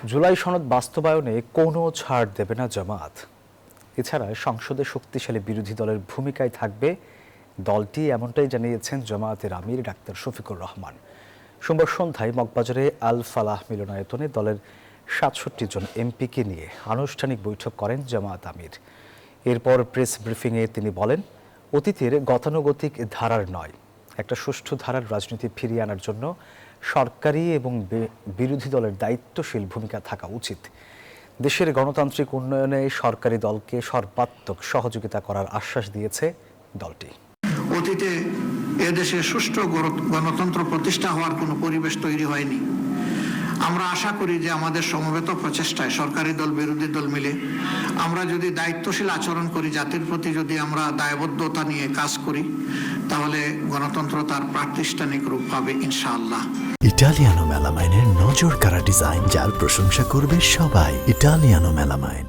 জুলাই সনদ বাস্তবায়নে কোনো ছাড় দেবে না জামায়াত। এছাড়া সংসদে শক্তিশালী বিরোধী দলের ভূমিকায় থাকবে দলটি, এমনটাই জানিয়েছেন জামায়াতের আমির ডাক্তার শফিকুর রহমান। সোমবার সন্ধ্যায় মগবাজারে আল ফালাহ মিলনায়তনে দলের ৬৭ জন এমপিকে নিয়ে আনুষ্ঠানিক বৈঠক করেন জামায়াত আমির। এরপর প্রেস ব্রিফিংয়ে তিনি বলেন, অতীতের গতানুগতিক ধারার নয়, একটা সুষ্ঠু ধারার রাজনীতি ফিরিয়ে আনার জন্য সরকারি এবং বিরোধী দলের দায়িত্বশীল ভূমিকা থাকা উচিত। দেশের গণতান্ত্রিক উন্নয়নে সরকারি দলকে সর্বাত্মক সহযোগিতা করার আশ্বাস দিয়েছে দলটি। অতীতে এদেশে সুষ্ঠু গণতন্ত্র প্রতিষ্ঠা হওয়ার কোনো পরিবেশ তৈরি হয়নি। আমরা আশা করি যে আমাদের সমবেত প্রচেষ্টায় সরকারি দল বিরোধী দল মিলে আমরা যদি দায়িত্বশীল আচরণ করি, জাতির প্রতি যদি আমরা দায়বদ্ধতা নিয়ে কাজ করি, তাহলে গণতন্ত্র তার প্রাতিষ্ঠানিক রূপ পাবে ইনশাআল্লাহ। ইটালিয়ানো মেলামাইনের নজর কাড়া ডিজাইন, যার প্রশংসা করবে সবাই। Italiano melamine.